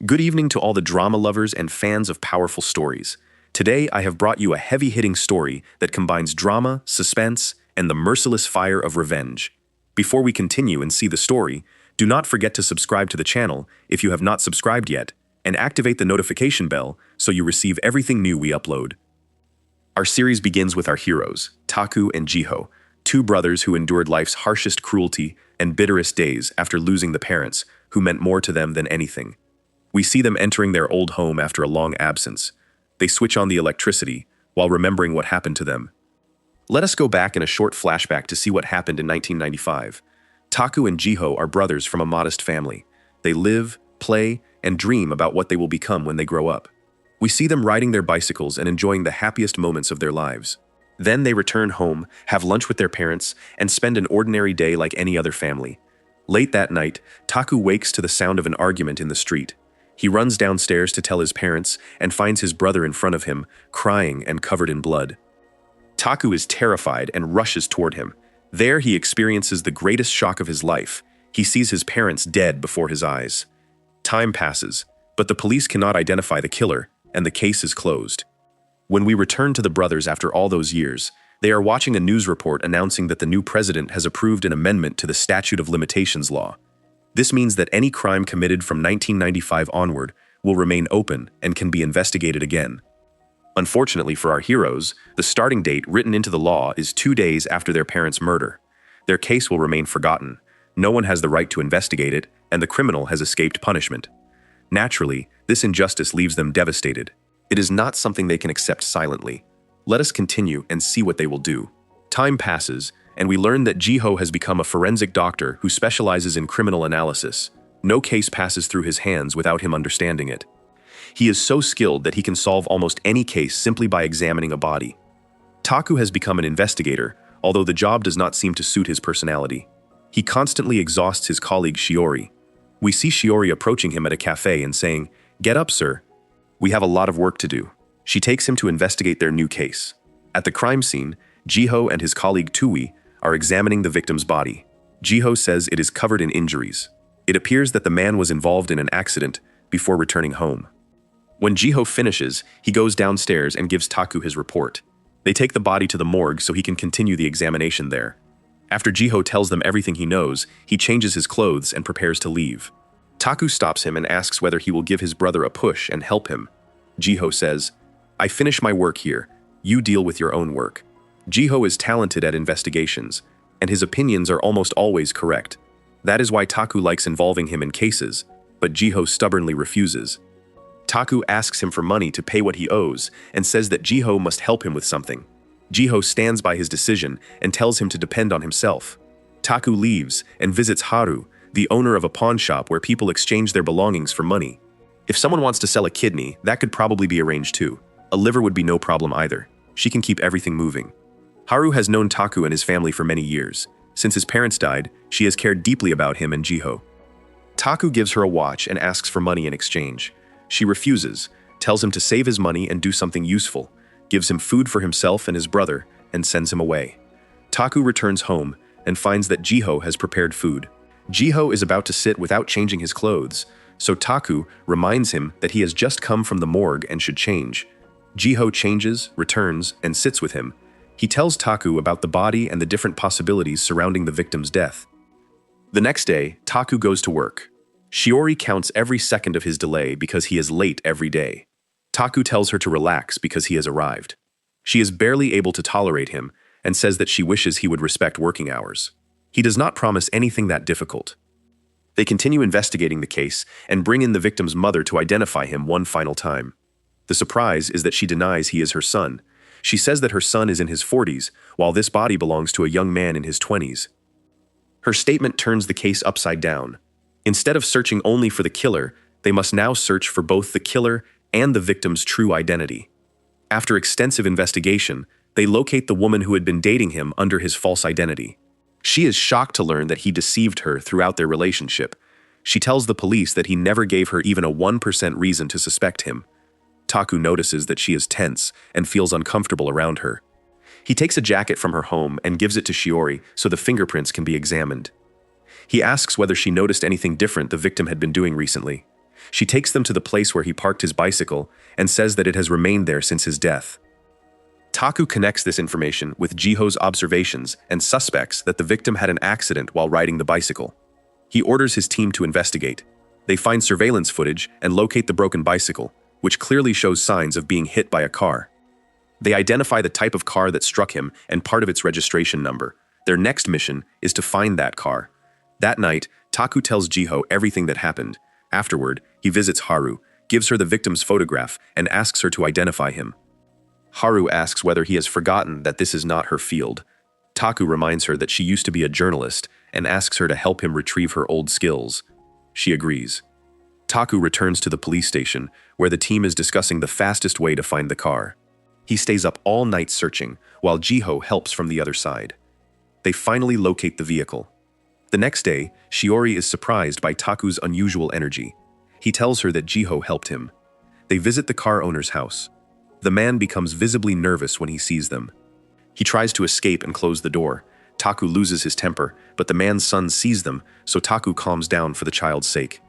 Good evening to all the drama lovers and fans of powerful stories. Today, I have brought you a heavy-hitting story that combines drama, suspense, and the merciless fire of revenge. Before we continue and see the story, do not forget to subscribe to the channel if you have not subscribed yet, and activate the notification bell so you receive everything new we upload. Our series begins with our heroes, Taku and Jiho, two brothers who endured life's harshest cruelty and bitterest days after losing the parents who meant more to them than anything. We see them entering their old home after a long absence. They switch on the electricity while remembering what happened to them. Let us go back in a short flashback to see what happened in 1995. Taku and Jiho are brothers from a modest family. They live, play, and dream about what they will become when they grow up. We see them riding their bicycles and enjoying the happiest moments of their lives. Then they return home, have lunch with their parents, and spend an ordinary day like any other family. Late that night, Taku wakes to the sound of an argument in the street. He runs downstairs to tell his parents and finds his brother in front of him, crying and covered in blood. Taku is terrified and rushes toward him. There he experiences the greatest shock of his life. He sees his parents dead before his eyes. Time passes, but the police cannot identify the killer, and the case is closed. When we return to the brothers after all those years, they are watching a news report announcing that the new president has approved an amendment to the Statute of Limitations law. This means that any crime committed from 1995 onward will remain open and can be investigated again. Unfortunately for our heroes, the starting date written into the law is 2 days after their parents' murder. Their case will remain forgotten. No one has the right to investigate it, and the criminal has escaped punishment. Naturally, this injustice leaves them devastated. It is not something they can accept silently. Let us continue and see what they will do. Time passes, and we learn that Jiho has become a forensic doctor who specializes in criminal analysis. No case passes through his hands without him understanding it. He is so skilled that he can solve almost any case simply by examining a body. Taku has become an investigator, although the job does not seem to suit his personality. He constantly exhausts his colleague Shiori. We see Shiori approaching him at a cafe and saying, "Get up, sir. We have a lot of work to do." She takes him to investigate their new case. At the crime scene, Jiho and his colleague Tui are examining the victim's body. Jiho says it is covered in injuries. It appears that the man was involved in an accident before returning home. When Jiho finishes, he goes downstairs and gives Taku his report. They take the body to the morgue so he can continue the examination there. After Jiho tells them everything he knows, he changes his clothes and prepares to leave. Taku stops him and asks whether he will give his brother a push and help him. Jiho says, "I finish my work here. You deal with your own work." Jiho is talented at investigations, and his opinions are almost always correct. That is why Taku likes involving him in cases, but Jiho stubbornly refuses. Taku asks him for money to pay what he owes and says that Jiho must help him with something. Jiho stands by his decision and tells him to depend on himself. Taku leaves and visits Haru, the owner of a pawn shop where people exchange their belongings for money. If someone wants to sell a kidney, that could probably be arranged too. A liver would be no problem either. She can keep everything moving. Haru has known Taku and his family for many years. Since his parents died, she has cared deeply about him and Jiho. Taku gives her a watch and asks for money in exchange. She refuses, tells him to save his money and do something useful, gives him food for himself and his brother, and sends him away. Taku returns home and finds that Jiho has prepared food. Jiho is about to sit without changing his clothes, so Taku reminds him that he has just come from the morgue and should change. Jiho changes, returns, and sits with him. He tells Taku about the body and the different possibilities surrounding the victim's death. The next day, Taku goes to work. Shiori counts every second of his delay because he is late every day. Taku tells her to relax because he has arrived. She is barely able to tolerate him and says that she wishes he would respect working hours. He does not promise anything that difficult. They continue investigating the case and bring in the victim's mother to identify him one final time. The surprise is that she denies he is her son. She says that her son is in his 40s, while this body belongs to a young man in his 20s. Her statement turns the case upside down. Instead of searching only for the killer, they must now search for both the killer and the victim's true identity. After extensive investigation, they locate the woman who had been dating him under his false identity. She is shocked to learn that he deceived her throughout their relationship. She tells the police that he never gave her even a 1% reason to suspect him. Taku notices that she is tense and feels uncomfortable around her. He takes a jacket from her home and gives it to Shiori so the fingerprints can be examined. He asks whether she noticed anything different the victim had been doing recently. She takes them to the place where he parked his bicycle and says that it has remained there since his death. Taku connects this information with Jiho's observations and suspects that the victim had an accident while riding the bicycle. He orders his team to investigate. They find surveillance footage and locate the broken bicycle, which clearly shows signs of being hit by a car. They identify the type of car that struck him and part of its registration number. Their next mission is to find that car. That night, Taku tells Jiho everything that happened. Afterward, he visits Haru, gives her the victim's photograph, and asks her to identify him. Haru asks whether he has forgotten that this is not her field. Taku reminds her that she used to be a journalist and asks her to help him retrieve her old skills. She agrees. Taku returns to the police station, where the team is discussing the fastest way to find the car. He stays up all night searching, while Jiho helps from the other side. They finally locate the vehicle. The next day, Shiori is surprised by Taku's unusual energy. He tells her that Jiho helped him. They visit the car owner's house. The man becomes visibly nervous when he sees them. He tries to escape and close the door. Taku loses his temper, but the man's son sees them, so Taku calms down for the child's sake.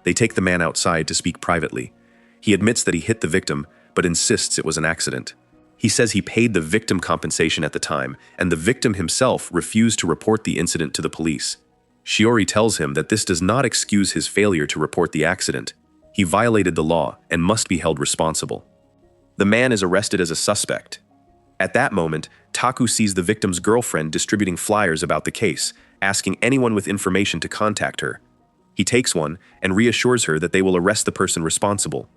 They take the man outside to speak privately. He admits that he hit the victim, but insists it was an accident. He says he paid the victim compensation at the time, and the victim himself refused to report the incident to the police. Shiori tells him that this does not excuse his failure to report the accident. He violated the law and must be held responsible. The man is arrested as a suspect. At that moment, Taku sees the victim's girlfriend distributing flyers about the case, asking anyone with information to contact her. He takes one and reassures her that they will arrest the person responsible.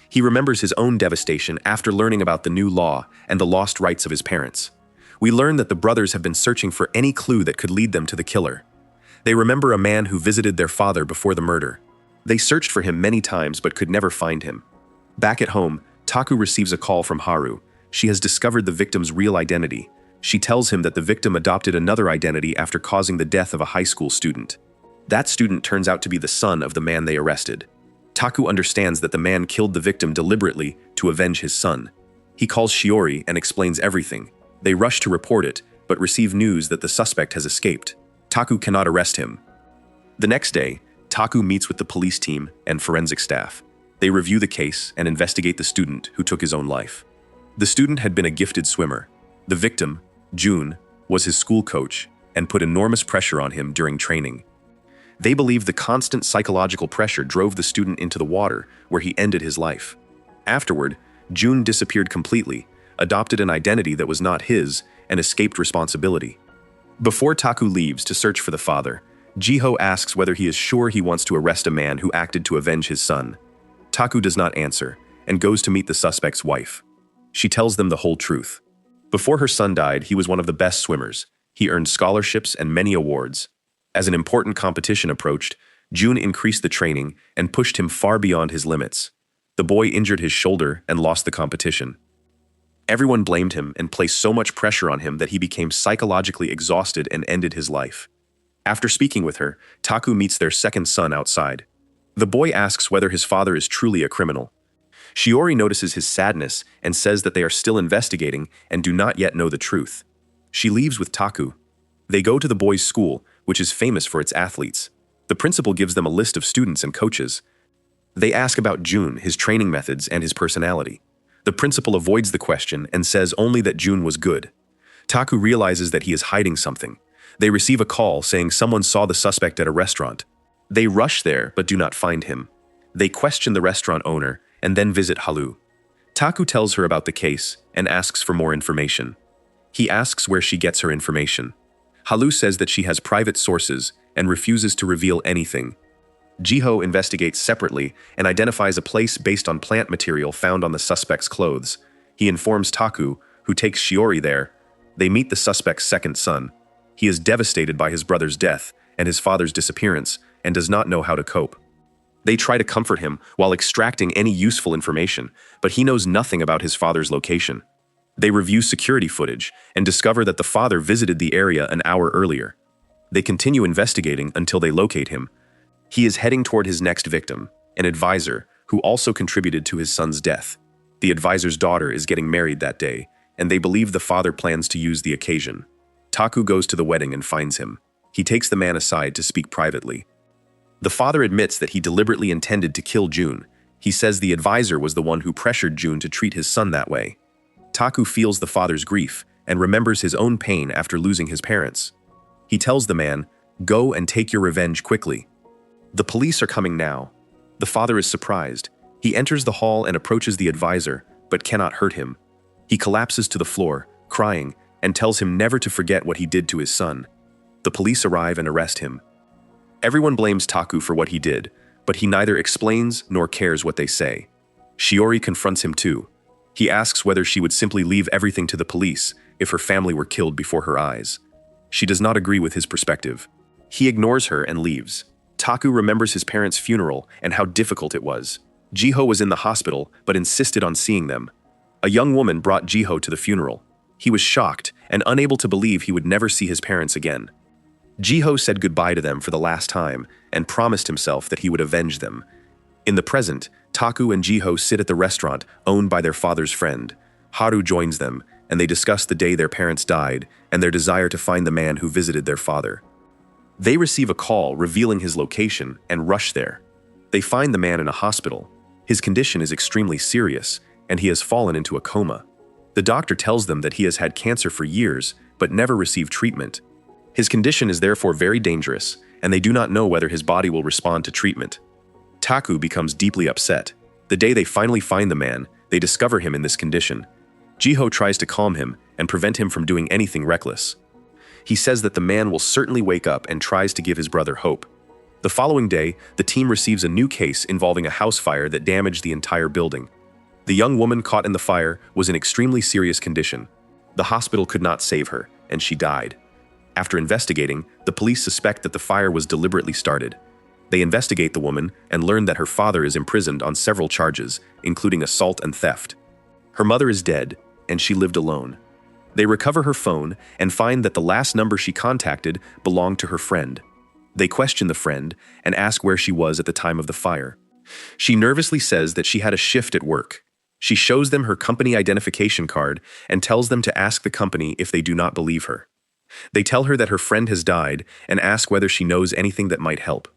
He remembers his own devastation after learning about the new law and the lost rights of his parents. We learn that the brothers have been searching for any clue that could lead them to the killer. They remember a man who visited their father before the murder. They searched for him many times but could never find him. Back at home, Taku receives a call from Haru. She has discovered the victim's real identity. She tells him that the victim adopted another identity after causing the death of a high school student. That student turns out to be the son of the man they arrested. Taku understands that the man killed the victim deliberately to avenge his son. He calls Shiori and explains everything. They rush to report it, but receive news that the suspect has escaped. Taku cannot arrest him. The next day, Taku meets with the police team and forensic staff. They review the case and investigate the student who took his own life. The student had been a gifted swimmer. The victim, June, was his school coach and put enormous pressure on him during training. They believe the constant psychological pressure drove the student into the water, where he ended his life. Afterward, June disappeared completely, adopted an identity that was not his, and escaped responsibility. Before Taku leaves to search for the father, Jiho asks whether he is sure he wants to arrest a man who acted to avenge his son. Taku does not answer, and goes to meet the suspect's wife. She tells them the whole truth. Before her son died, he was one of the best swimmers. He earned scholarships and many awards. As an important competition approached, June increased the training and pushed him far beyond his limits. The boy injured his shoulder and lost the competition. Everyone blamed him and placed so much pressure on him that he became psychologically exhausted and ended his life. After speaking with her, Taku meets their second son outside. The boy asks whether his father is truly a criminal. Shiori notices his sadness and says that they are still investigating and do not yet know the truth. She leaves with Taku. They go to the boys' school, which is famous for its athletes. The principal gives them a list of students and coaches. They ask about June, his training methods, and his personality. The principal avoids the question and says only that June was good. Taku realizes that he is hiding something. They receive a call saying someone saw the suspect at a restaurant. They rush there but do not find him. They question the restaurant owner and then visit Haru. Taku tells her about the case and asks for more information. He asks where she gets her information. Haru says that she has private sources and refuses to reveal anything. Jiho investigates separately and identifies a place based on plant material found on the suspect's clothes. He informs Taku, who takes Shiori there. They meet the suspect's second son. He is devastated by his brother's death and his father's disappearance and does not know how to cope. They try to comfort him while extracting any useful information, but he knows nothing about his father's location. They review security footage and discover that the father visited the area an hour earlier. They continue investigating until they locate him. He is heading toward his next victim, an advisor who also contributed to his son's death. The advisor's daughter is getting married that day, and they believe the father plans to use the occasion. Taku goes to the wedding and finds him. He takes the man aside to speak privately. The father admits that he deliberately intended to kill Jun. He says the advisor was the one who pressured Jun to treat his son that way. Taku feels the father's grief and remembers his own pain after losing his parents. He tells the man, "Go and take your revenge quickly." The police are coming now. The father is surprised. He enters the hall and approaches the advisor, but cannot hurt him. He collapses to the floor, crying, and tells him never to forget what he did to his son. The police arrive and arrest him. Everyone blames Taku for what he did, but he neither explains nor cares what they say. Shiori confronts him too. He asks whether she would simply leave everything to the police if her family were killed before her eyes. She does not agree with his perspective. He ignores her and leaves. Taku remembers his parents' funeral and how difficult it was. Jiho was in the hospital but insisted on seeing them. A young woman brought Jiho to the funeral. He was shocked and unable to believe he would never see his parents again. Jiho said goodbye to them for the last time and promised himself that he would avenge them. In the present, Taku and Jiho sit at the restaurant owned by their father's friend. Haru joins them, and they discuss the day their parents died and their desire to find the man who visited their father. They receive a call revealing his location and rush there. They find the man in a hospital. His condition is extremely serious, and he has fallen into a coma. The doctor tells them that he has had cancer for years, but never received treatment. His condition is therefore very dangerous, and they do not know whether his body will respond to treatment. Taku becomes deeply upset. The day they finally find the man, they discover him in this condition. Jiho tries to calm him and prevent him from doing anything reckless. He says that the man will certainly wake up and tries to give his brother hope. The following day, the team receives a new case involving a house fire that damaged the entire building. The young woman caught in the fire was in extremely serious condition. The hospital could not save her, and she died. After investigating, the police suspect that the fire was deliberately started. They investigate the woman and learn that her father is imprisoned on several charges, including assault and theft. Her mother is dead, and she lived alone. They recover her phone and find that the last number she contacted belonged to her friend. They question the friend and ask where she was at the time of the fire. She nervously says that she had a shift at work. She shows them her company identification card and tells them to ask the company if they do not believe her. They tell her that her friend has died and ask whether she knows anything that might help.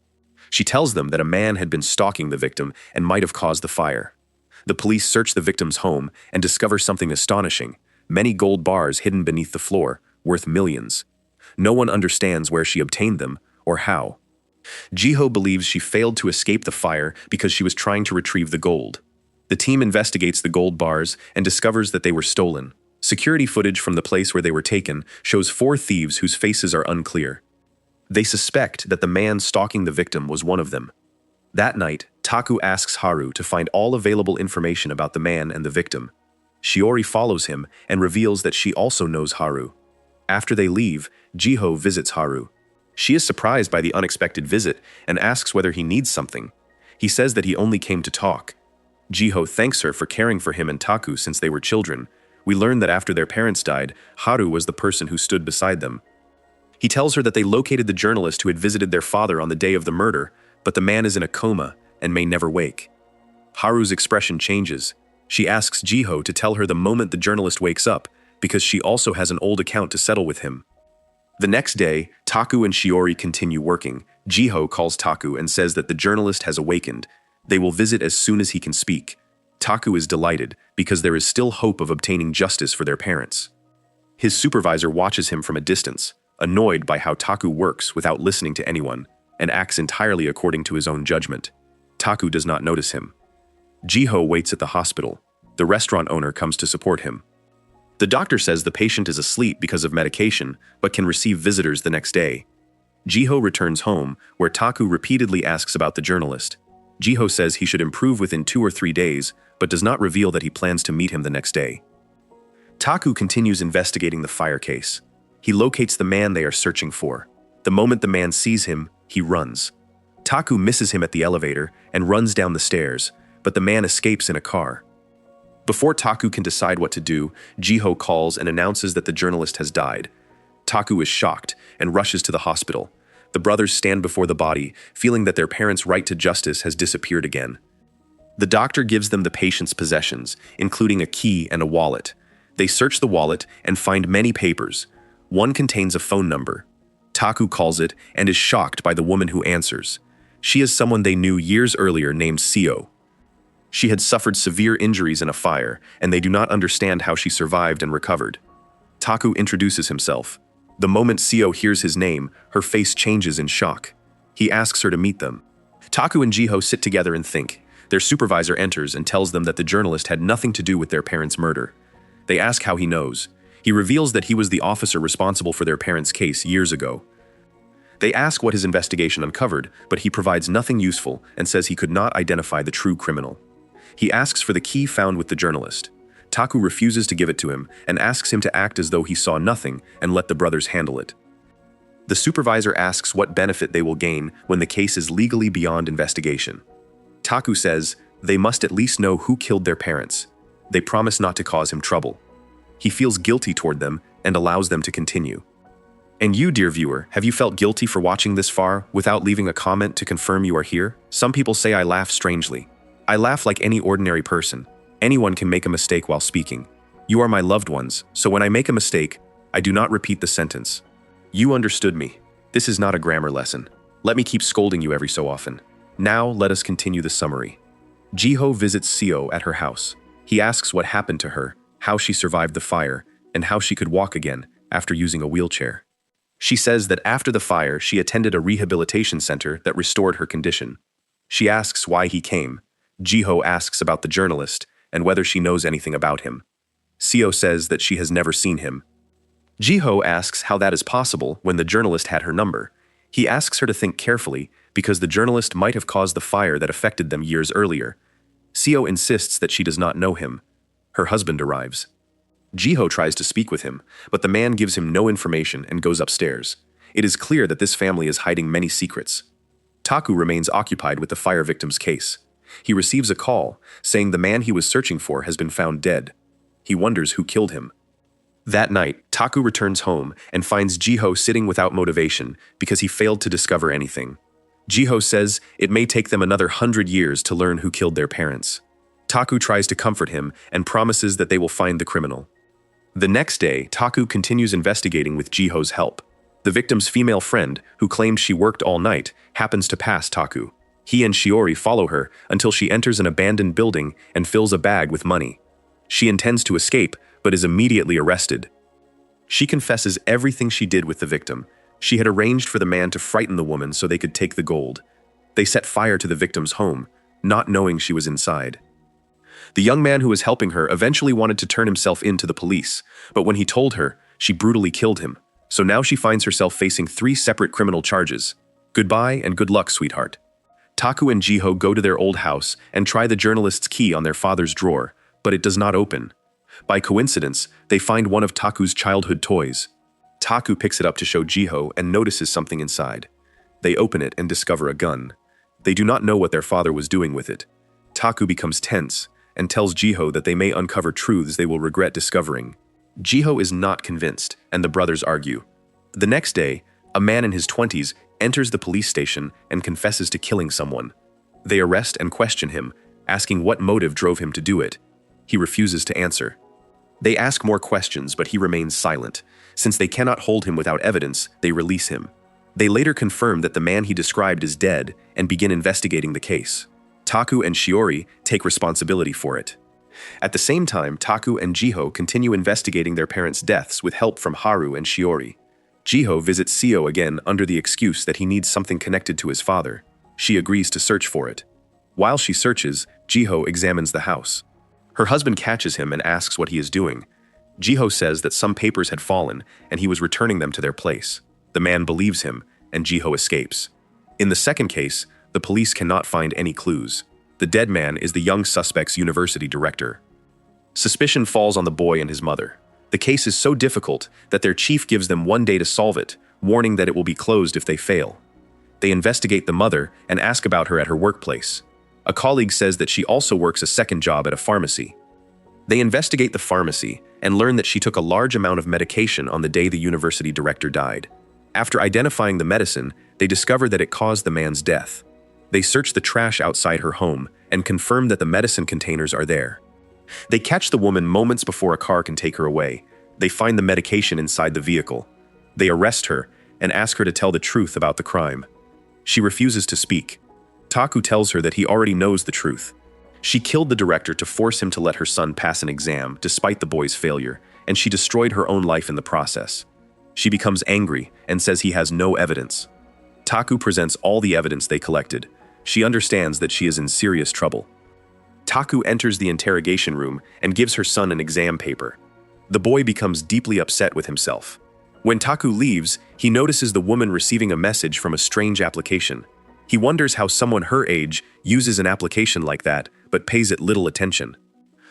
She tells them that a man had been stalking the victim and might have caused the fire. The police search the victim's home and discover something astonishing: many gold bars hidden beneath the floor, worth millions. No one understands where she obtained them or how. Jiho believes she failed to escape the fire because she was trying to retrieve the gold. The team investigates the gold bars and discovers that they were stolen. Security footage from the place where they were taken shows 4 thieves whose faces are unclear. They suspect that the man stalking the victim was one of them. That night, Taku asks Haru to find all available information about the man and the victim. Shiori follows him and reveals that she also knows Haru. After they leave, Jiho visits Haru. She is surprised by the unexpected visit and asks whether he needs something. He says that he only came to talk. Jiho thanks her for caring for him and Taku since they were children. We learn that after their parents died, Haru was the person who stood beside them. He tells her that they located the journalist who had visited their father on the day of the murder, but the man is in a coma and may never wake. Haru's expression changes. She asks Jiho to tell her the moment the journalist wakes up, because she also has an old account to settle with him. The next day, Taku and Shiori continue working. Jiho calls Taku and says that the journalist has awakened. They will visit as soon as he can speak. Taku is delighted because there is still hope of obtaining justice for their parents. His supervisor watches him from a distance, annoyed by how Taku works without listening to anyone and acts entirely according to his own judgment. Taku does not notice him. Jiho waits at the hospital. The restaurant owner comes to support him. The doctor says the patient is asleep because of medication, but can receive visitors the next day. Jiho returns home, where Taku repeatedly asks about the journalist. Jiho says he should improve within 2 or 3 days, but does not reveal that he plans to meet him the next day. Taku continues investigating the fire case. He locates the man they are searching for. The moment the man sees him, he runs. Taku misses him at the elevator and runs down the stairs, but the man escapes in a car. Before Taku can decide what to do, Jiho calls and announces that the journalist has died. Taku is shocked and rushes to the hospital. The brothers stand before the body, feeling that their parents' right to justice has disappeared again. The doctor gives them the patient's possessions, including a key and a wallet. They search the wallet and find many papers. One contains a phone number. Taku calls it and is shocked by the woman who answers. She is someone they knew years earlier named Sio. She had suffered severe injuries in a fire, and they do not understand how she survived and recovered. Taku introduces himself. The moment Sio hears his name, her face changes in shock. He asks her to meet them. Taku and Jiho sit together and think. Their supervisor enters and tells them that the journalist had nothing to do with their parents' murder. They ask how he knows. He reveals that he was the officer responsible for their parents' case years ago. They ask what his investigation uncovered, but he provides nothing useful and says he could not identify the true criminal. He asks for the key found with the journalist. Taku refuses to give it to him and asks him to act as though he saw nothing and let the brothers handle it. The supervisor asks what benefit they will gain when the case is legally beyond investigation. Taku says they must at least know who killed their parents. They promise not to cause him trouble. He feels guilty toward them and allows them to continue. And you, dear viewer, have you felt guilty for watching this far without leaving a comment to confirm you are here? Some people say I laugh strangely. I laugh like any ordinary person. Anyone can make a mistake while speaking. You are my loved ones, so when I make a mistake, I do not repeat the sentence. You understood me. This is not a grammar lesson. Let me keep scolding you every so often. Now, let us continue the summary. Jiho visits Sio at her house. He asks what happened to her, how she survived the fire, and how she could walk again after using a wheelchair. She says that after the fire, she attended a rehabilitation center that restored her condition. She asks why he came. Jiho asks about the journalist and whether she knows anything about him. Sio says that she has never seen him. Jiho asks how that is possible when the journalist had her number. He asks her to think carefully because the journalist might have caused the fire that affected them years earlier. Sio insists that she does not know him. Her husband arrives. Jiho tries to speak with him, but the man gives him no information and goes upstairs. It is clear that this family is hiding many secrets. Taku remains occupied with the fire victim's case. He receives a call saying the man he was searching for has been found dead. He wonders who killed him. That night, Taku returns home and finds Jiho sitting without motivation because he failed to discover anything. Jiho says it may take them another 100 years to learn who killed their parents. Taku tries to comfort him and promises that they will find the criminal. The next day, Taku continues investigating with Jiho's help. The victim's female friend, who claimed she worked all night, happens to pass Taku. He and Shiori follow her until she enters an abandoned building and fills a bag with money. She intends to escape, but is immediately arrested. She confesses everything she did with the victim. She had arranged for the man to frighten the woman so they could take the gold. They set fire to the victim's home, not knowing she was inside. The young man who was helping her eventually wanted to turn himself in to the police, but when he told her, she brutally killed him. So now she finds herself facing 3 separate criminal charges. Goodbye and good luck, sweetheart. Taku and Jiho go to their old house and try the journalist's key on their father's drawer, but it does not open. By coincidence, they find one of Taku's childhood toys. Taku picks it up to show Jiho and notices something inside. They open it and discover a gun. They do not know what their father was doing with it. Taku becomes tense and tells Jiho that they may uncover truths they will regret discovering. Jiho is not convinced, and the brothers argue. The next day, a man in his 20s enters the police station and confesses to killing someone. They arrest and question him, asking what motive drove him to do it. He refuses to answer. They ask more questions, but he remains silent. Since they cannot hold him without evidence, they release him. They later confirm that the man he described is dead and begin investigating the case. Taku and Shiori take responsibility for it. At the same time, Taku and Jiho continue investigating their parents' deaths with help from Haru and Shiori. Jiho visits Sio again under the excuse that he needs something connected to his father. She agrees to search for it. While she searches, Jiho examines the house. Her husband catches him and asks what he is doing. Jiho says that some papers had fallen and he was returning them to their place. The man believes him, and Jiho escapes. In the second case, the police cannot find any clues. The dead man is the young suspect's university director. Suspicion falls on the boy and his mother. The case is so difficult that their chief gives them 1 day to solve it, warning that it will be closed if they fail. They investigate the mother and ask about her at her workplace. A colleague says that she also works a second job at a pharmacy. They investigate the pharmacy and learn that she took a large amount of medication on the day the university director died. After identifying the medicine, they discover that it caused the man's death. They search the trash outside her home and confirm that the medicine containers are there. They catch the woman moments before a car can take her away. They find the medication inside the vehicle. They arrest her and ask her to tell the truth about the crime. She refuses to speak. Taku tells her that he already knows the truth. She killed the director to force him to let her son pass an exam despite the boy's failure, and she destroyed her own life in the process. She becomes angry and says he has no evidence. Taku presents all the evidence they collected. She understands that she is in serious trouble. Taku enters the interrogation room and gives her son an exam paper. The boy becomes deeply upset with himself. When Taku leaves, he notices the woman receiving a message from a strange application. He wonders how someone her age uses an application like that, but pays it little attention.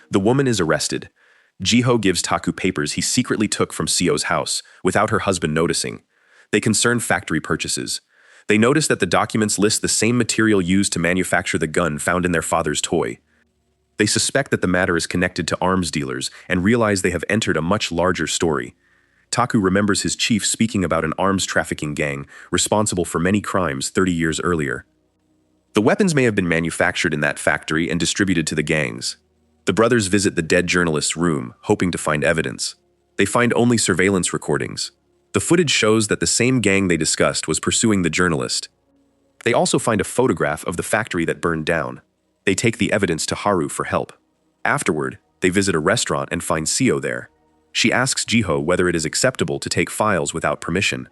The woman is arrested. Jiho gives Taku papers he secretly took from Sio's house, without her husband noticing. They concern factory purchases. They notice that the documents list the same material used to manufacture the gun found in their father's toy. They suspect that the matter is connected to arms dealers and realize they have entered a much larger story. Taku remembers his chief speaking about an arms trafficking gang responsible for many crimes 30 years earlier. The weapons may have been manufactured in that factory and distributed to the gangs. The brothers visit the dead journalist's room, hoping to find evidence. They find only surveillance recordings. The footage shows that the same gang they discussed was pursuing the journalist. They also find a photograph of the factory that burned down. They take the evidence to Haru for help. Afterward, they visit a restaurant and find Sio there. She asks Jiho whether it is acceptable to take files without permission.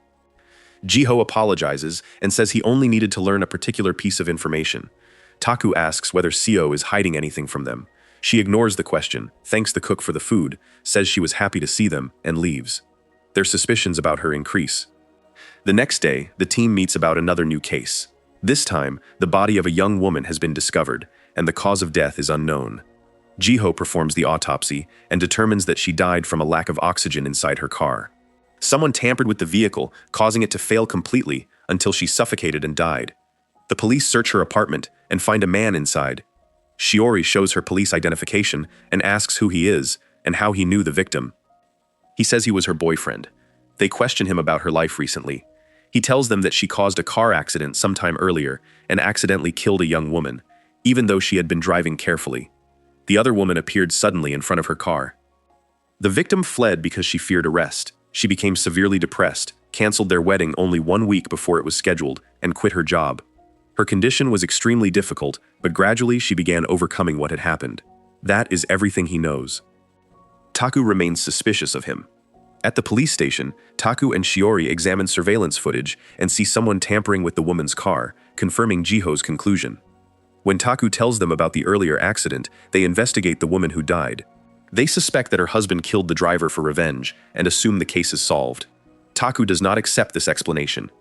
Jiho apologizes and says he only needed to learn a particular piece of information. Taku asks whether Sio is hiding anything from them. She ignores the question, thanks the cook for the food, says she was happy to see them, and leaves. Their suspicions about her increase. The next day, the team meets about another new case. This time, the body of a young woman has been discovered, and the cause of death is unknown. Jiho performs the autopsy and determines that she died from a lack of oxygen inside her car. Someone tampered with the vehicle, causing it to fail completely until she suffocated and died. The police search her apartment and find a man inside. Shiori shows her police identification and asks who he is and how he knew the victim. He says he was her boyfriend. They question him about her life recently. He tells them that she caused a car accident sometime earlier and accidentally killed a young woman, even though she had been driving carefully. The other woman appeared suddenly in front of her car. The victim fled because she feared arrest. She became severely depressed, canceled their wedding only 1 week before it was scheduled, and quit her job. Her condition was extremely difficult, but gradually she began overcoming what had happened. That is everything he knows. Taku remains suspicious of him. At the police station, Taku and Shiori examine surveillance footage and see someone tampering with the woman's car, confirming Jiho's conclusion. When Taku tells them about the earlier accident, they investigate the woman who died. They suspect that her husband killed the driver for revenge and assume the case is solved. Taku does not accept this explanation.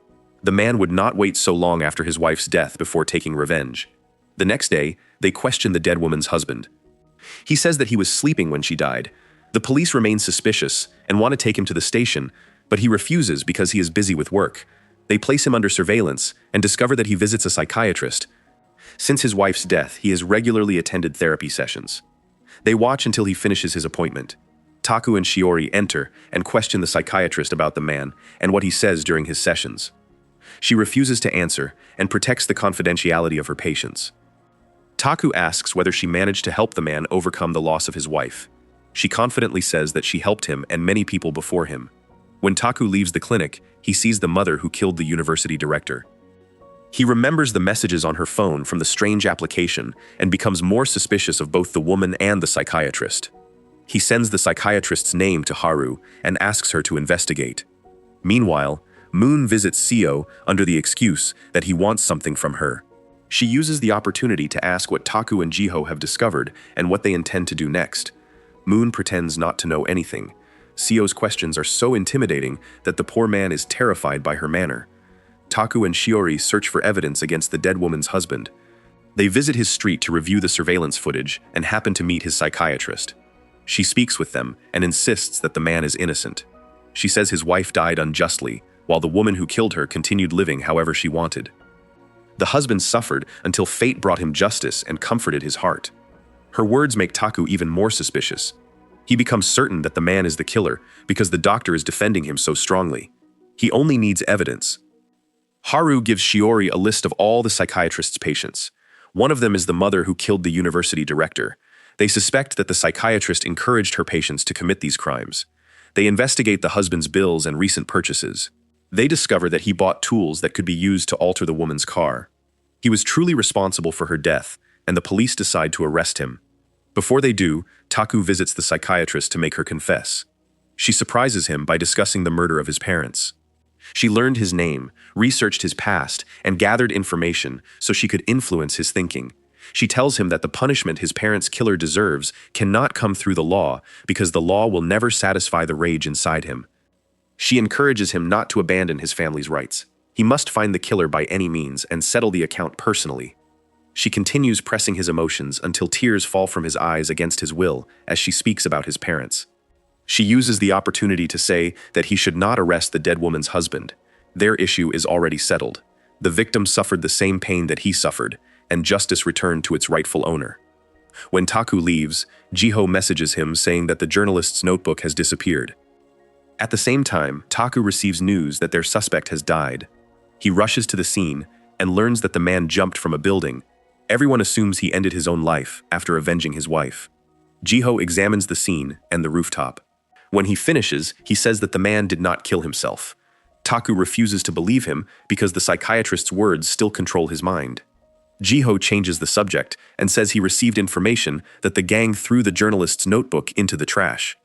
The man would not wait so long after his wife's death before taking revenge. The next day, they question the dead woman's husband. He says that he was sleeping when she died. The police remain suspicious and want to take him to the station, but he refuses because he is busy with work. They place him under surveillance and discover that he visits a psychiatrist. Since his wife's death, he has regularly attended therapy sessions. They watch until he finishes his appointment. Taku and Shiori enter and question the psychiatrist about the man and what he says during his sessions. She refuses to answer and protects the confidentiality of her patients. Taku asks whether she managed to help the man overcome the loss of his wife. She confidently says that she helped him and many people before him. When Taku leaves the clinic, he sees the mother who killed the university director. He remembers the messages on her phone from the strange application and becomes more suspicious of both the woman and the psychiatrist. He sends the psychiatrist's name to Haru and asks her to investigate. Meanwhile, Moon visits Sio under the excuse that he wants something from her. She uses the opportunity to ask what Taku and Jiho have discovered and what they intend to do next. Moon pretends not to know anything. Sio's questions are so intimidating that the poor man is terrified by her manner. Taku and Shiori search for evidence against the dead woman's husband. They visit his street to review the surveillance footage and happen to meet his psychiatrist. She speaks with them and insists that the man is innocent. She says his wife died unjustly, while the woman who killed her continued living however she wanted. The husband suffered until fate brought him justice and comforted his heart. Her words make Taku even more suspicious. He becomes certain that the man is the killer because the doctor is defending him so strongly. He only needs evidence. Haru gives Shiori a list of all the psychiatrist's patients. One of them is the mother who killed the university director. They suspect that the psychiatrist encouraged her patients to commit these crimes. They investigate the husband's bills and recent purchases. They discover that he bought tools that could be used to alter the woman's car. He was truly responsible for her death, and the police decide to arrest him. Before they do, Taku visits the psychiatrist to make her confess. She surprises him by discussing the murder of his parents. She learned his name, researched his past, and gathered information so she could influence his thinking. She tells him that the punishment his parents' killer deserves cannot come through the law because the law will never satisfy the rage inside him. She encourages him not to abandon his family's rights. He must find the killer by any means and settle the account personally. She continues pressing his emotions until tears fall from his eyes against his will as she speaks about his parents. She uses the opportunity to say that he should not arrest the dead woman's husband. Their issue is already settled. The victim suffered the same pain that he suffered, and justice returned to its rightful owner. When Taku leaves, Jiho messages him saying that the journalist's notebook has disappeared. At the same time, Taku receives news that their suspect has died. He rushes to the scene and learns that the man jumped from a building. Everyone assumes he ended his own life after avenging his wife. Jiho examines the scene and the rooftop. When he finishes, he says that the man did not kill himself. Taku refuses to believe him because the psychiatrist's words still control his mind. Jiho changes the subject and says he received information that the gang threw the journalist's notebook into the trash.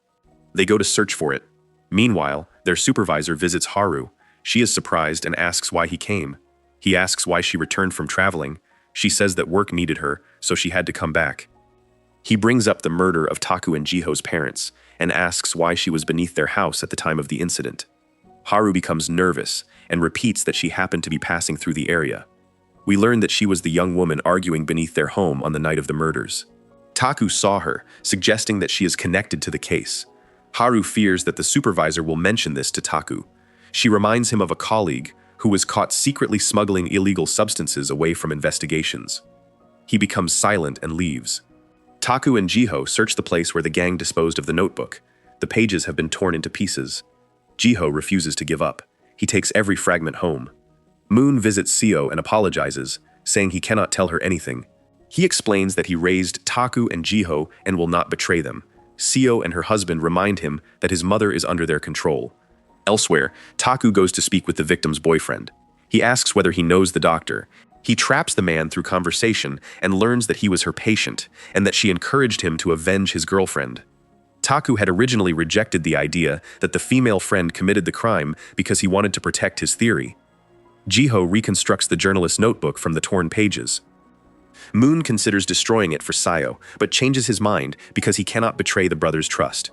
They go to search for it. Meanwhile, their supervisor visits Haru. She is surprised and asks why he came. He asks why she returned from traveling. She says that work needed her, so she had to come back. He brings up the murder of Taku and Jiho's parents and asks why she was beneath their house at the time of the incident. Haru becomes nervous and repeats that she happened to be passing through the area. We learn that she was the young woman arguing beneath their home on the night of the murders. Taku saw her, suggesting that she is connected to the case. Haru fears that the supervisor will mention this to Taku. She reminds him of a colleague who was caught secretly smuggling illegal substances away from investigations. He becomes silent and leaves. Taku and Jiho search the place where the gang disposed of the notebook. The pages have been torn into pieces. Jiho refuses to give up. He takes every fragment home. Moon visits Seo and apologizes, saying he cannot tell her anything. He explains that he raised Taku and Jiho and will not betray them. Seo and her husband remind him that his mother is under their control. Elsewhere, Taku goes to speak with the victim's boyfriend. He asks whether he knows the doctor. He traps the man through conversation and learns that he was her patient and that she encouraged him to avenge his girlfriend. Taku had originally rejected the idea that the female friend committed the crime because he wanted to protect his theory. Jiho reconstructs the journalist's notebook from the torn pages. Moon considers destroying it for Seo, but changes his mind because he cannot betray the brothers' trust.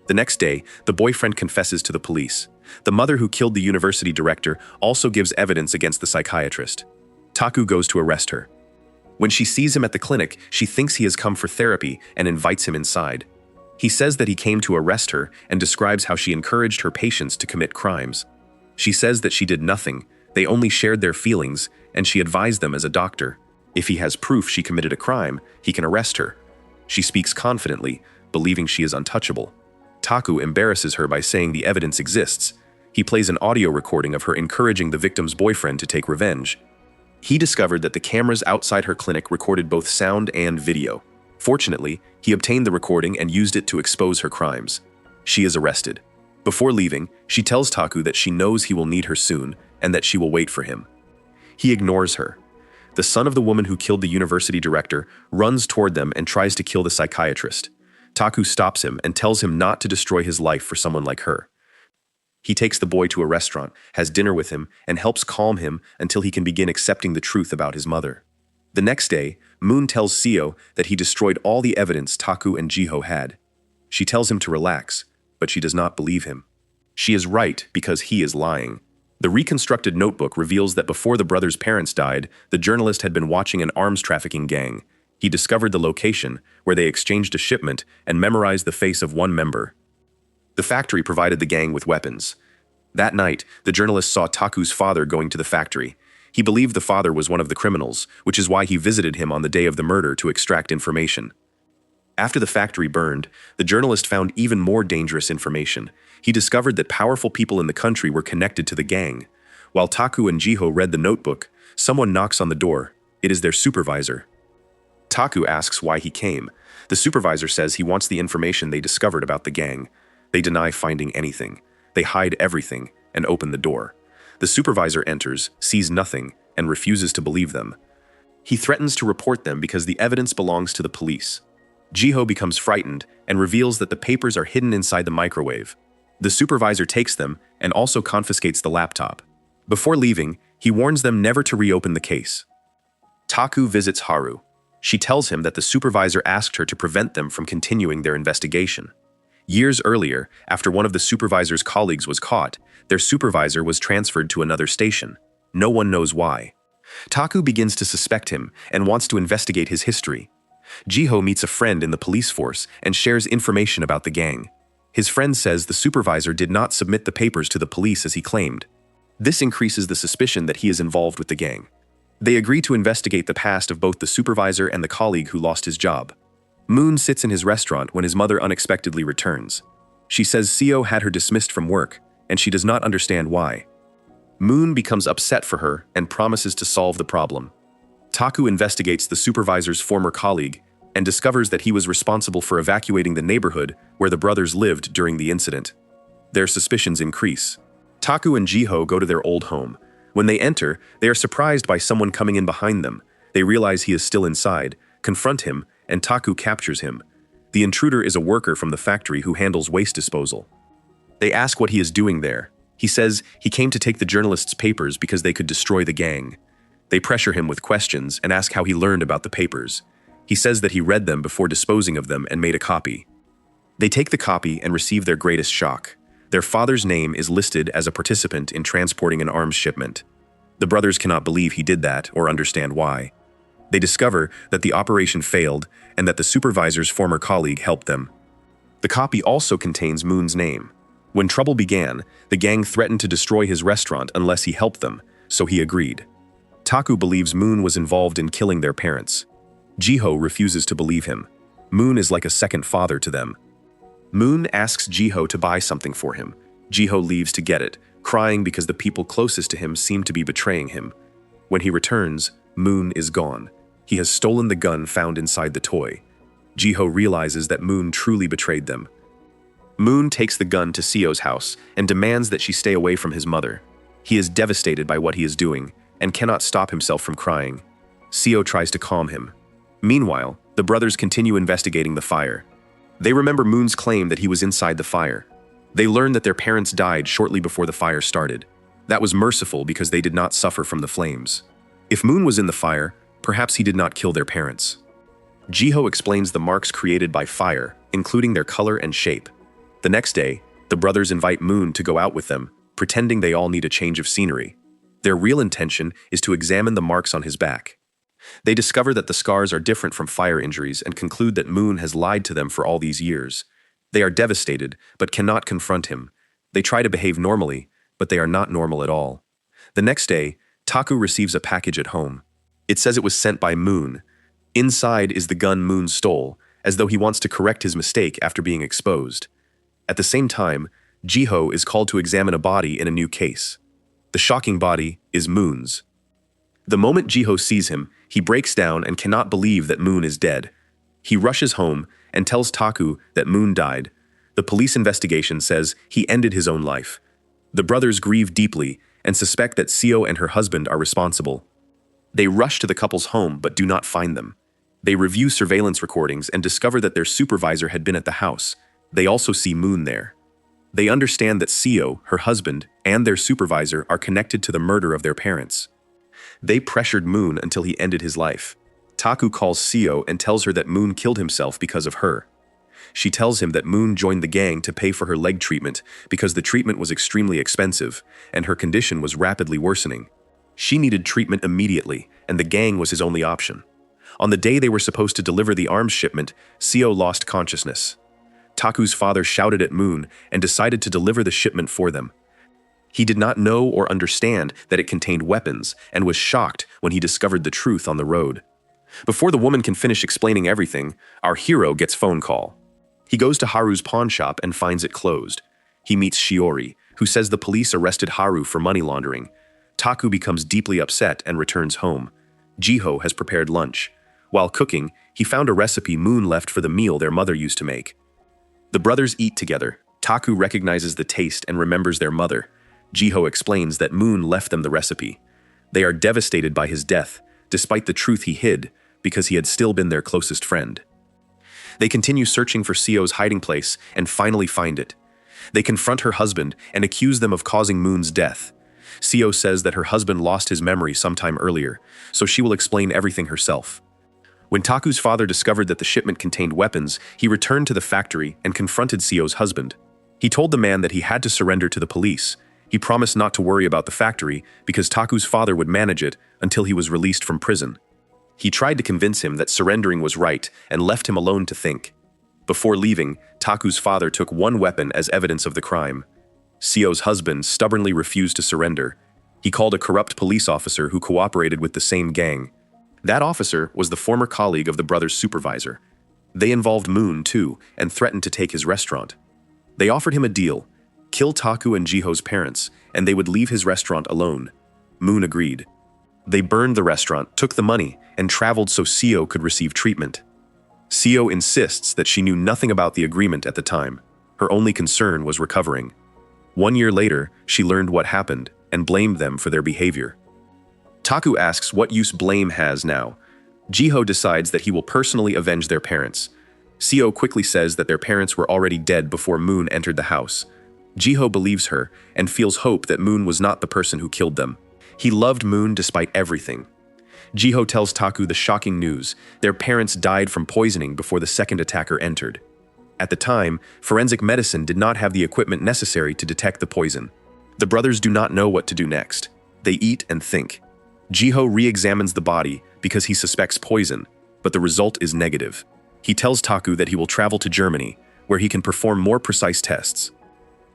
The next day, the boyfriend confesses to the police. The mother who killed the university director also gives evidence against the psychiatrist. Taku goes to arrest her. When she sees him at the clinic, she thinks he has come for therapy and invites him inside. He says that he came to arrest her and describes how she encouraged her patients to commit crimes. She says that she did nothing, they only shared their feelings, and she advised them as a doctor. If he has proof she committed a crime, he can arrest her. She speaks confidently, believing she is untouchable. Taku embarrasses her by saying the evidence exists. He plays an audio recording of her encouraging the victim's boyfriend to take revenge. He discovered that the cameras outside her clinic recorded both sound and video. Fortunately, he obtained the recording and used it to expose her crimes. She is arrested. Before leaving, she tells Taku that she knows he will need her soon and that she will wait for him. He ignores her. The son of the woman who killed the university director runs toward them and tries to kill the psychiatrist. Taku stops him and tells him not to destroy his life for someone like her. He takes the boy to a restaurant, has dinner with him, and helps calm him until he can begin accepting the truth about his mother. The next day, Moon tells Seo that he destroyed all the evidence Taku and Jiho had. She tells him to relax, but she does not believe him. She is right because he is lying. The reconstructed notebook reveals that before the brothers' parents died, the journalist had been watching an arms trafficking gang. He discovered the location, where they exchanged a shipment, and memorized the face of one member. The factory provided the gang with weapons. That night, the journalist saw Taku's father going to the factory. He believed the father was one of the criminals, which is why he visited him on the day of the murder to extract information. After the factory burned, the journalist found even more dangerous information. He discovered that powerful people in the country were connected to the gang. While Taku and Jiho read the notebook, someone knocks on the door. It is their supervisor. Taku asks why he came. The supervisor says he wants the information they discovered about the gang. They deny finding anything. They hide everything and open the door. The supervisor enters, sees nothing, and refuses to believe them. He threatens to report them because the evidence belongs to the police. Jiho becomes frightened and reveals that the papers are hidden inside the microwave. The supervisor takes them and also confiscates the laptop. Before leaving, he warns them never to reopen the case. Taku visits Haru. She tells him that the supervisor asked her to prevent them from continuing their investigation. Years earlier, after one of the supervisor's colleagues was caught, their supervisor was transferred to another station. No one knows why. Taku begins to suspect him and wants to investigate his history. Jiho meets a friend in the police force and shares information about the gang. His friend says the supervisor did not submit the papers to the police as he claimed. This increases the suspicion that he is involved with the gang. They agree to investigate the past of both the supervisor and the colleague who lost his job. Moon sits in his restaurant when his mother unexpectedly returns. She says Seo had her dismissed from work, and she does not understand why. Moon becomes upset for her and promises to solve the problem. Taku investigates the supervisor's former colleague and discovers that he was responsible for evacuating the neighborhood where the brothers lived during the incident. Their suspicions increase. Taku and Jiho go to their old home. When they enter, they are surprised by someone coming in behind them. They realize he is still inside, confront him, and Taku captures him. The intruder is a worker from the factory who handles waste disposal. They ask what he is doing there. He says he came to take the journalists' papers because they could destroy the gang. They pressure him with questions and ask how he learned about the papers. He says that he read them before disposing of them and made a copy. They take the copy and receive their greatest shock. Their father's name is listed as a participant in transporting an arms shipment. The brothers cannot believe he did that or understand why. They discover that the operation failed and that the supervisor's former colleague helped them. The copy also contains Moon's name. When trouble began, the gang threatened to destroy his restaurant unless he helped them, so he agreed. Taku believes Moon was involved in killing their parents. Jiho refuses to believe him. Moon is like a second father to them. Moon asks Jiho to buy something for him. Jiho leaves to get it, crying because the people closest to him seem to be betraying him. When he returns, Moon is gone. He has stolen the gun found inside the toy. Jiho realizes that Moon truly betrayed them. Moon takes the gun to Seo's house and demands that she stay away from his mother. He is devastated by what he is doing and cannot stop himself from crying. Seo tries to calm him. Meanwhile, the brothers continue investigating the fire. They remember Moon's claim that he was inside the fire. They learn that their parents died shortly before the fire started. That was merciful because they did not suffer from the flames. If Moon was in the fire, perhaps he did not kill their parents. Jiho explains the marks created by fire, including their color and shape. The next day, the brothers invite Moon to go out with them, pretending they all need a change of scenery. Their real intention is to examine the marks on his back. They discover that the scars are different from fire injuries and conclude that Moon has lied to them for all these years. They are devastated, but cannot confront him. They try to behave normally, but they are not normal at all. The next day, Taku receives a package at home. It says it was sent by Moon. Inside is the gun Moon stole, as though he wants to correct his mistake after being exposed. At the same time, Jiho is called to examine a body in a new case. The shocking body is Moon's. The moment Jiho sees him, he breaks down and cannot believe that Moon is dead. He rushes home and tells Taku that Moon died. The police investigation says he ended his own life. The brothers grieve deeply and suspect that Seo and her husband are responsible. They rush to the couple's home but do not find them. They review surveillance recordings and discover that their supervisor had been at the house. They also see Moon there. They understand that Seo, her husband, and their supervisor are connected to the murder of their parents. They pressured Moon until he ended his life. Taku calls Seo and tells her that Moon killed himself because of her. She tells him that Moon joined the gang to pay for her leg treatment because the treatment was extremely expensive and her condition was rapidly worsening. She needed treatment immediately, and the gang was his only option. On the day they were supposed to deliver the arms shipment, Seo lost consciousness. Taku's father shouted at Moon and decided to deliver the shipment for them. He did not know or understand that it contained weapons and was shocked when he discovered the truth on the road. Before the woman can finish explaining everything, our hero gets phone call. He goes to Haru's pawn shop and finds it closed. He meets Shiori, who says the police arrested Haru for money laundering. Taku becomes deeply upset and returns home. Jiho has prepared lunch. While cooking, he found a recipe Moon left for the meal their mother used to make. The brothers eat together. Taku recognizes the taste and remembers their mother. Jiho explains that Moon left them the recipe. They are devastated by his death, despite the truth he hid, because he had still been their closest friend. They continue searching for Sio's hiding place and finally find it. They confront her husband and accuse them of causing Moon's death. Sio says that her husband lost his memory sometime earlier, so she will explain everything herself. When Taku's father discovered that the shipment contained weapons, he returned to the factory and confronted Sio's husband. He told the man that he had to surrender to the police. He promised not to worry about the factory because Taku's father would manage it until he was released from prison. He tried to convince him that surrendering was right and left him alone to think. Before leaving, Taku's father took one weapon as evidence of the crime. Sio's husband stubbornly refused to surrender. He called a corrupt police officer who cooperated with the same gang. That officer was the former colleague of the brothers' supervisor. They involved Moon, too, and threatened to take his restaurant. They offered him a deal: kill Taku and Jiho's parents, and they would leave his restaurant alone. Moon agreed. They burned the restaurant, took the money, and traveled so Sio could receive treatment. Sio insists that she knew nothing about the agreement at the time. Her only concern was recovering. 1 year later, she learned what happened and blamed them for their behavior. Taku asks what use blame has now. Jiho decides that he will personally avenge their parents. Sio quickly says that their parents were already dead before Moon entered the house. Jiho believes her and feels hope that Moon was not the person who killed them. He loved Moon despite everything. Jiho tells Taku the shocking news: their parents died from poisoning before the second attacker entered. At the time, forensic medicine did not have the equipment necessary to detect the poison. The brothers do not know what to do next. They eat and think. Jiho re-examines the body because he suspects poison, but the result is negative. He tells Taku that he will travel to Germany, where he can perform more precise tests.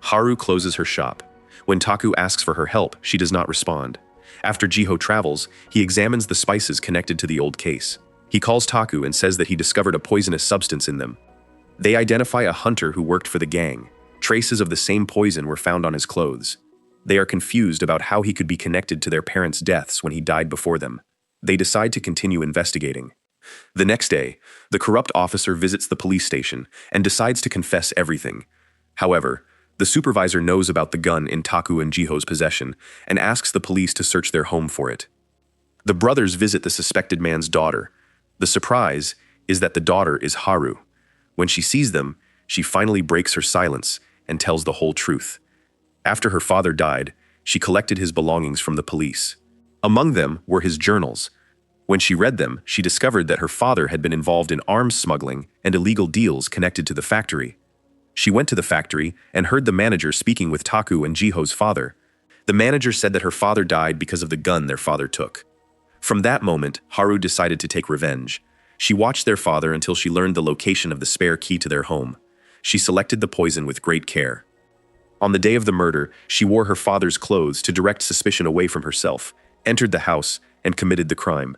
Haru closes her shop. When Taku asks for her help, she does not respond. After Jiho travels, he examines the spices connected to the old case. He calls Taku and says that he discovered a poisonous substance in them. They identify a hunter who worked for the gang. Traces of the same poison were found on his clothes. They are confused about how he could be connected to their parents' deaths when he died before them. They decide to continue investigating. The next day, the corrupt officer visits the police station and decides to confess everything. However, the supervisor knows about the gun in Taku and Jiho's possession and asks the police to search their home for it. The brothers visit the suspected man's daughter. The surprise is that the daughter is Haru. When she sees them, she finally breaks her silence and tells the whole truth. After her father died, she collected his belongings from the police. Among them were his journals. When she read them, she discovered that her father had been involved in arms smuggling and illegal deals connected to the factory. She went to the factory and heard the manager speaking with Taku and Jiho's father. The manager said that her father died because of the gun their father took. From that moment, Haru decided to take revenge. She watched their father until she learned the location of the spare key to their home. She selected the poison with great care. On the day of the murder, she wore her father's clothes to direct suspicion away from herself, entered the house, and committed the crime.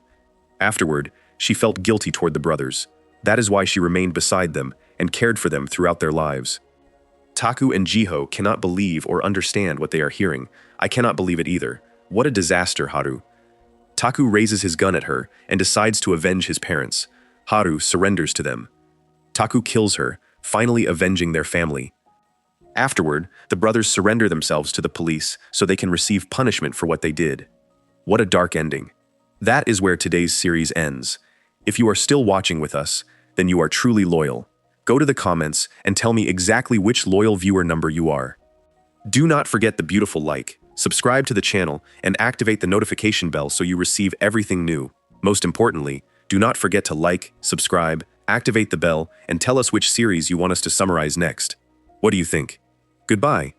Afterward, she felt guilty toward the brothers. That is why she remained beside them and cared for them throughout their lives. Taku and Jiho cannot believe or understand what they are hearing. I cannot believe it either. What a disaster, Haru. Taku raises his gun at her and decides to avenge his parents. Haru surrenders to them. Taku kills her, finally avenging their family. Afterward, the brothers surrender themselves to the police so they can receive punishment for what they did. What a dark ending. That is where today's series ends. If you are still watching with us, then you are truly loyal. Go to the comments and tell me exactly which loyal viewer number you are. Do not forget the beautiful like, subscribe to the channel, and activate the notification bell so you receive everything new. Most importantly, do not forget to like, subscribe, activate the bell, and tell us which series you want us to summarize next. What do you think? Goodbye.